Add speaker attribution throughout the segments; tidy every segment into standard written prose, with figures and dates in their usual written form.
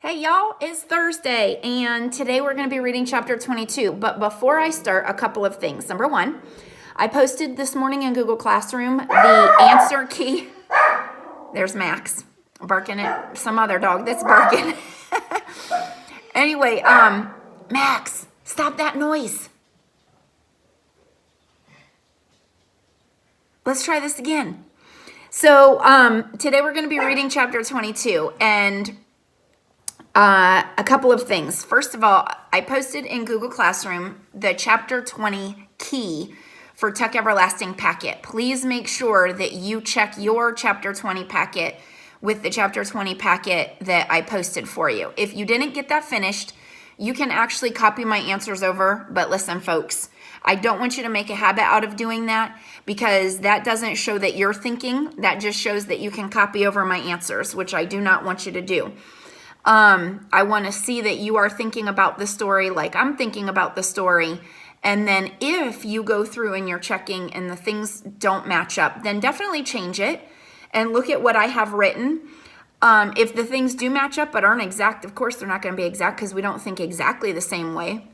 Speaker 1: Hey y'all, it's Thursday and today we're going to be reading chapter 22. But before I start, a couple of things. Number one, I posted this morning in Google Classroom the answer key. There's Max barking at some other dog that's barking. Anyway, Max, stop that noise. Let's try this again. So today we're going to be reading chapter 22 and a couple of things. First of all, I posted in Google Classroom the chapter 20 key for Tuck Everlasting packet. Please make sure that you check your chapter 20 packet with the chapter 20 packet that I posted for you. If you didn't get that finished, you can actually copy my answers over. But listen, folks, I don't want you to make a habit out of doing that because that doesn't show that you're thinking. That just shows that you can copy over my answers, which I do not want you to do. I want to see that you are thinking about the story like I'm thinking about the story. And then if you go through and you're checking and the things don't match up, then definitely change it and look at what I have written. If the things do match up but aren't exact, of course, they're not going to be exact because we don't think exactly the same way.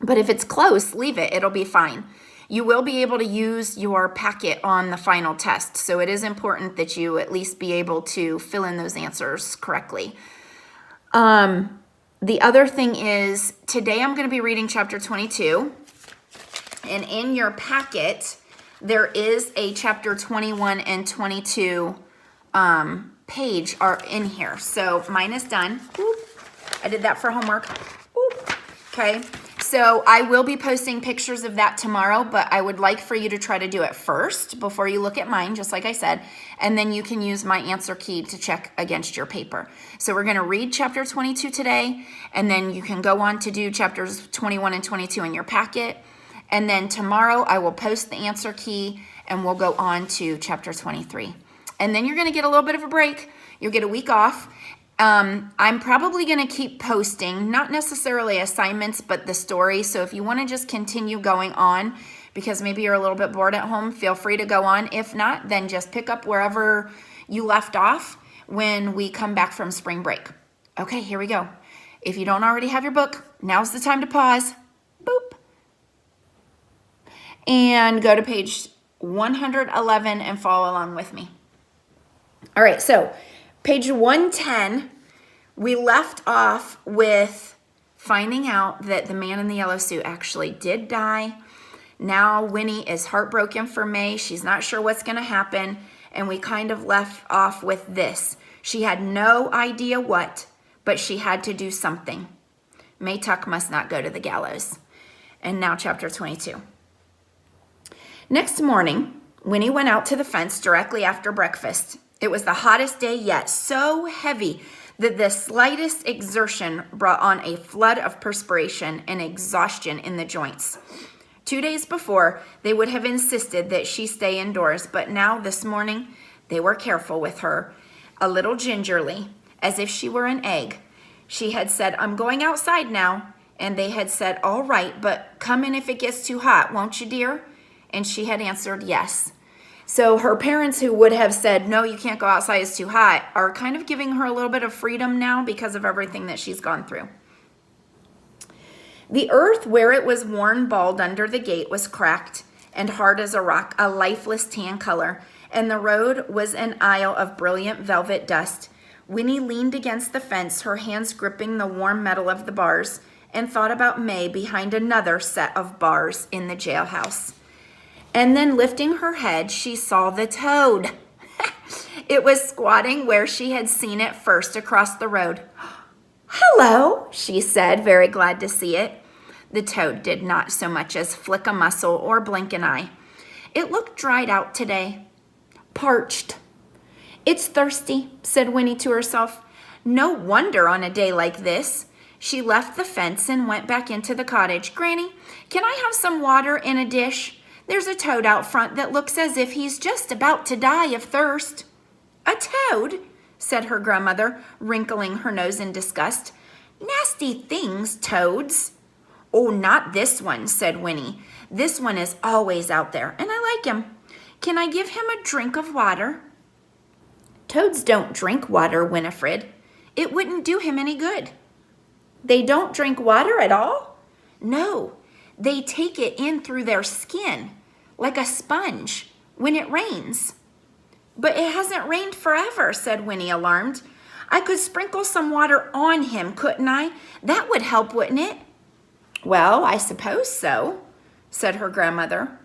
Speaker 1: But if it's close, leave it. It'll be fine. You will be able to use your packet on the final test. So it is important that you at least be able to fill in those answers correctly. The other thing is today I'm going to be reading chapter 22, and in your packet there is a chapter 21 and 22 page are in here. So mine is done. Oop. I did that for homework. Oop. Okay. So I will be posting pictures of that tomorrow, but I would like for you to try to do it first before you look at mine, just like I said, and then you can use my answer key to check against your paper. So we're going to read chapter 22 today, and then you can go on to do chapters 21 and 22 in your packet. And then tomorrow I will post the answer key and we'll go on to chapter 23. And then you're going to get a little bit of a break. You'll get a week off. I'm probably going to keep posting, not necessarily assignments, but the story. So if you want to just continue going on, because maybe you're a little bit bored at home, feel free to go on. If not, then just pick up wherever you left off when we come back from spring break. Okay, here we go. If you don't already have your book, now's the time to pause. Boop. And go to page 111 and follow along with me. All right, so page 110, we left off with finding out that the man in the yellow suit actually did die. Now Winnie is heartbroken for May. She's not sure what's going to happen. And we kind of left off with this. She had no idea what, but she had to do something. May Tuck must not go to the gallows. And now chapter 22. Next morning, Winnie went out to the fence directly after breakfast. It was the hottest day yet, so heavy that the slightest exertion brought on a flood of perspiration and exhaustion in the joints. 2 days before, they would have insisted that she stay indoors, but now this morning, they were careful with her, a little gingerly, as if she were an egg. She had said, "I'm going outside now," and they had said, "All right, but come in if it gets too hot, won't you, dear?" And she had answered yes. So her parents, who would have said, "No, you can't go outside, it's too hot," are kind of giving her a little bit of freedom now because of everything that she's gone through. The earth where it was worn bald under the gate was cracked and hard as a rock, a lifeless tan color, and the road was an aisle of brilliant velvet dust. Winnie leaned against the fence, her hands gripping the warm metal of the bars, and thought about May behind another set of bars in the jailhouse. And then lifting her head, she saw the toad. It was squatting where she had seen it first across the road. "Hello," she said, very glad to see it. The toad did not so much as flick a muscle or blink an eye. It looked dried out today. Parched. "It's thirsty," said Winnie to herself. No wonder on a day like this. She left the fence and went back into the cottage. "Granny, can I have some water in a dish? There's a toad out front that looks as if he's just about to die of thirst." "A toad?" said her grandmother, wrinkling her nose in disgust. "Nasty things, toads." "Oh, not this one," said Winnie. "This one is always out there, and I like him. Can I give him a drink of water?" "Toads don't drink water, Winifred. It wouldn't do him any good. They don't drink water at all? No, they take it in through their skin, like a sponge, when it rains. But it hasn't rained forever, said Winnie, alarmed. I could sprinkle some water on him, couldn't I? That would help, wouldn't it? Well, I suppose so, said her grandmother.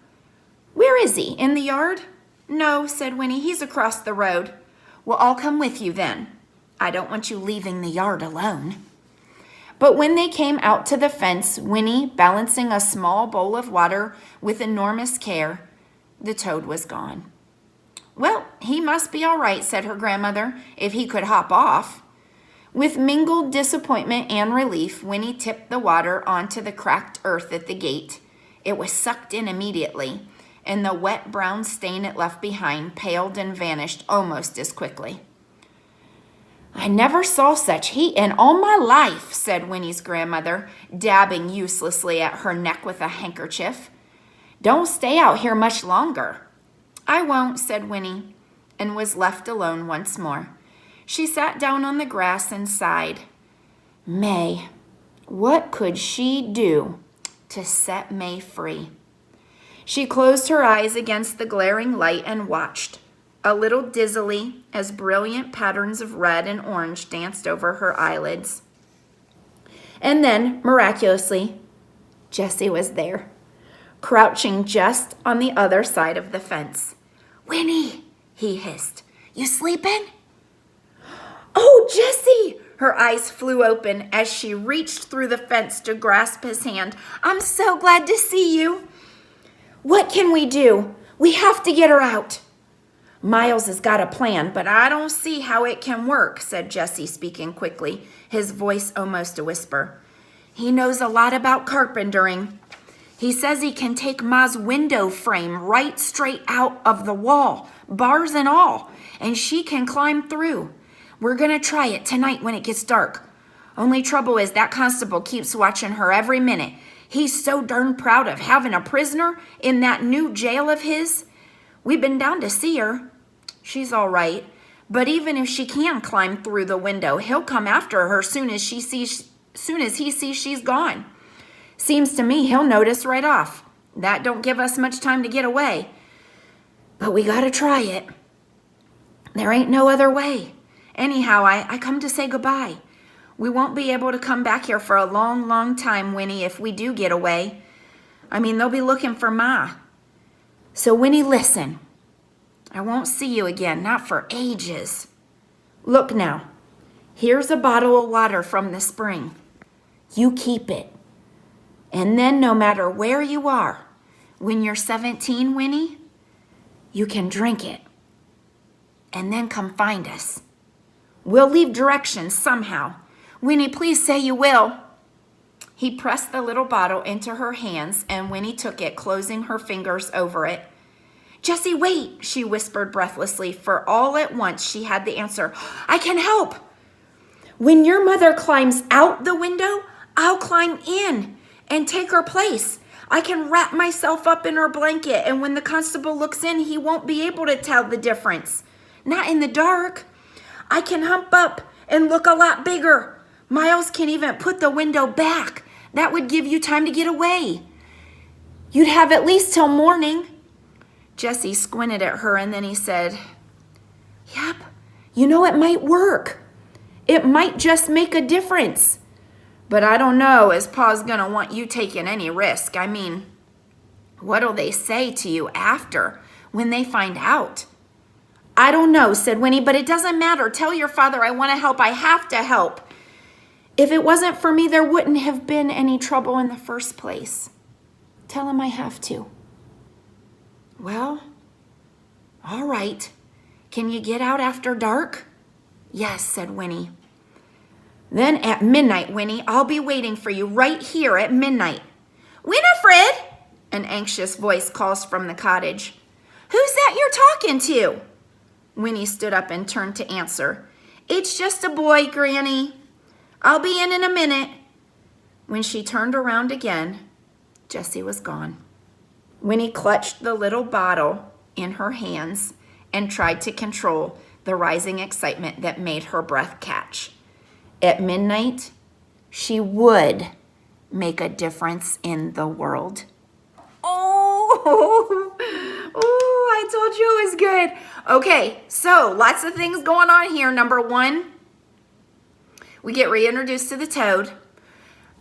Speaker 1: Where is he? In the yard? No, said Winnie, he's across the road. Well, I'll come with you then. I don't want you leaving the yard alone. But when they came out to the fence, Winnie, balancing a small bowl of water with enormous care, the toad was gone. Well, he must be all right, said her grandmother, if he could hop off. With mingled disappointment and relief, Winnie tipped the water onto the cracked earth at the gate. It was sucked in immediately, and the wet brown stain it left behind paled and vanished almost as quickly. I never saw such heat in all my life, said Winnie's grandmother, dabbing uselessly at her neck with a handkerchief. Don't stay out here much longer. I won't, said Winnie, and was left alone once more. She sat down on the grass and sighed. May, what could she do to set May free? She closed her eyes against the glaring light and watched, a little dizzily, as brilliant patterns of red and orange danced over her eyelids. And then, miraculously, Jessie was there, crouching just on the other side of the fence. Winnie, he hissed, you sleeping? Oh, Jessie! Her eyes flew open as she reached through the fence to grasp his hand. I'm so glad to see you. What can we do? We have to get her out. Miles has got a plan, but I don't see how it can work, said Jessie, speaking quickly, his voice almost a whisper. He knows a lot about carpentering. He says he can take Ma's window frame right straight out of the wall, bars and all, and she can climb through. We're going to try it tonight when it gets dark. Only trouble is that constable keeps watching her every minute. He's so darn proud of having a prisoner in that new jail of his. We've been down to see her. She's all right, but even if she can climb through the window, he'll come after her soon as he sees she's gone. Seems to me he'll notice right off. That don't give us much time to get away. But we gotta try it. There ain't no other way. Anyhow, I come to say goodbye. We won't be able to come back here for a long, long time, Winnie, if we do get away. I mean, they'll be looking for Ma. So, Winnie, listen. I won't see you again, not for ages. Look now. Here's a bottle of water from the spring. You keep it. And then no matter where you are, when you're 17, Winnie, you can drink it. And then come find us. We'll leave directions somehow. Winnie, please say you will. He pressed the little bottle into her hands, and Winnie took it, closing her fingers over it. Jessie, wait, she whispered breathlessly, for all at once she had the answer. I can help. When your mother climbs out the window, I'll climb in and take her place. I can wrap myself up in her blanket, and when the constable looks in, he won't be able to tell the difference. Not in the dark. I can hump up and look a lot bigger. Miles can even put the window back. That would give you time to get away. You'd have at least till morning. Jessie squinted at her, and then he said, Yep, you know it might work. It might just make a difference. But I don't know as Pa's gonna want you taking any risk. I mean, what'll they say to you after, when they find out? I don't know, said Winnie, but it doesn't matter. Tell your father I want to help. I have to help. If it wasn't for me, there wouldn't have been any trouble in the first place. Tell him I have to. Well, all right. Can you get out after dark? Yes, said Winnie. Then at midnight, Winnie, I'll be waiting for you right here at midnight. Winifred, an anxious voice calls from the cottage. Who's that you're talking to? Winnie stood up and turned to answer. It's just a boy, Granny. I'll be in a minute. When she turned around again, Jessie was gone. Winnie clutched the little bottle in her hands and tried to control the rising excitement that made her breath catch. at midnight, she would make a difference in the world. Oh, I told you it was good. Okay, so lots of things going on here. Number one, we get reintroduced to the toad,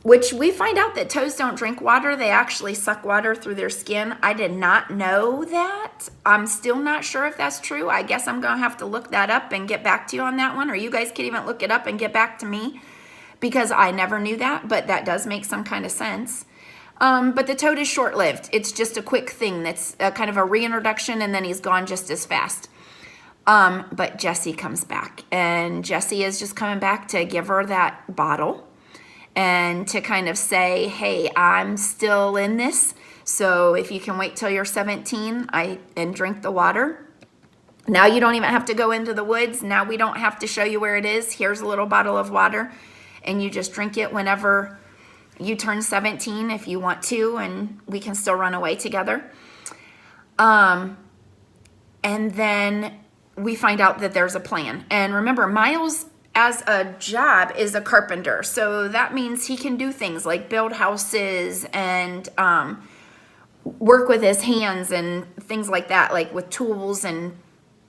Speaker 1: which we find out that toads don't drink water. They actually suck water through their skin. I did not know that. I'm still not sure if that's true. I guess I'm going to have to look that up and get back to you on that one, or you guys can even look it up and get back to me, because I never knew that, but that does make some kind of sense. But the toad is short-lived. It's just a quick thing that's kind of a reintroduction, and then he's gone just as fast. But Jessie comes back, and Jessie is just coming back to give her that bottle and to kind of say, hey, I'm still in this, so if you can wait till you're 17 and drink the water. Now you don't even have to go into the woods. Now we don't have to show you where it is. Here's a little bottle of water, and you just drink it whenever you turn 17 if you want to, and we can still run away together. And then we find out that there's a plan. And remember, Miles as a job is a carpenter, so that means he can do things like build houses and work with his hands and things like that, like with tools. And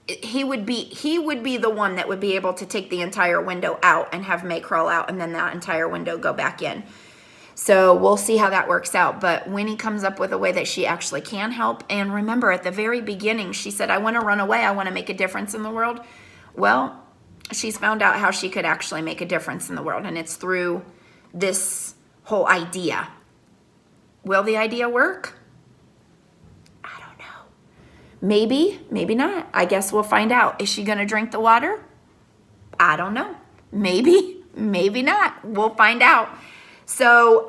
Speaker 1: he would be the one that would be able to take the entire window out and have May crawl out, and then that entire window go back in. So we'll see how that works out. But Winnie comes up with a way that she actually can help. And remember, at the very beginning, she said, I want to run away. I want to make a difference in the world. Well, she's found out how she could actually make a difference in the world, and it's through this whole idea. Will the idea work? I don't know. Maybe, maybe not. I guess we'll find out. Is she going to drink the water? I don't know. Maybe, maybe not. We'll find out. So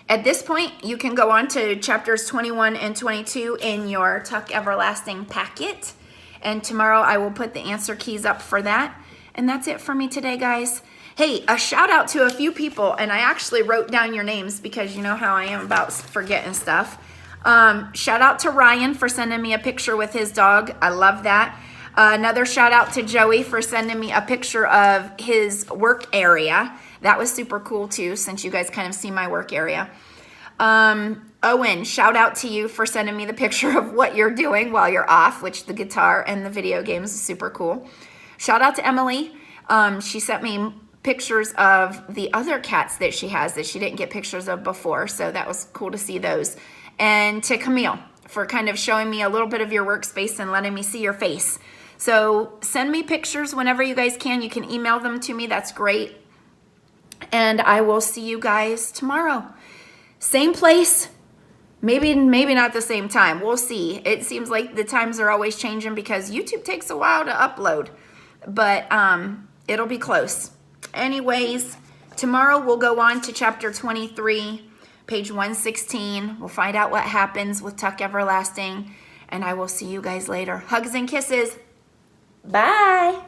Speaker 1: at this point, you can go on to chapters 21 and 22 in your Tuck Everlasting packet. And tomorrow I will put the answer keys up for that. And that's it for me today, guys. Hey, a shout out to a few people. And I actually wrote down your names because you know how I am about forgetting stuff. Shout out to Ryan for sending me a picture with his dog. I love that. Another shout out to Joey for sending me a picture of his work area. That was super cool too, since you guys kind of see my work area. Owen, shout out to you for sending me the picture of what you're doing while you're off, which the guitar and the video games is super cool. Shout out to Emily. She sent me pictures of the other cats that she has that she didn't get pictures of before, so that was cool to see those. And to Camille for kind of showing me a little bit of your workspace and letting me see your face. So send me pictures whenever you guys can. You can email them to me. That's great. And I will see you guys tomorrow. Same place. Maybe not the same time. We'll see. It seems like the times are always changing because YouTube takes a while to upload. But it'll be close. Anyways, tomorrow we'll go on to chapter 23, page 116. We'll find out what happens with Tuck Everlasting. And I will see you guys later. Hugs and kisses. Bye.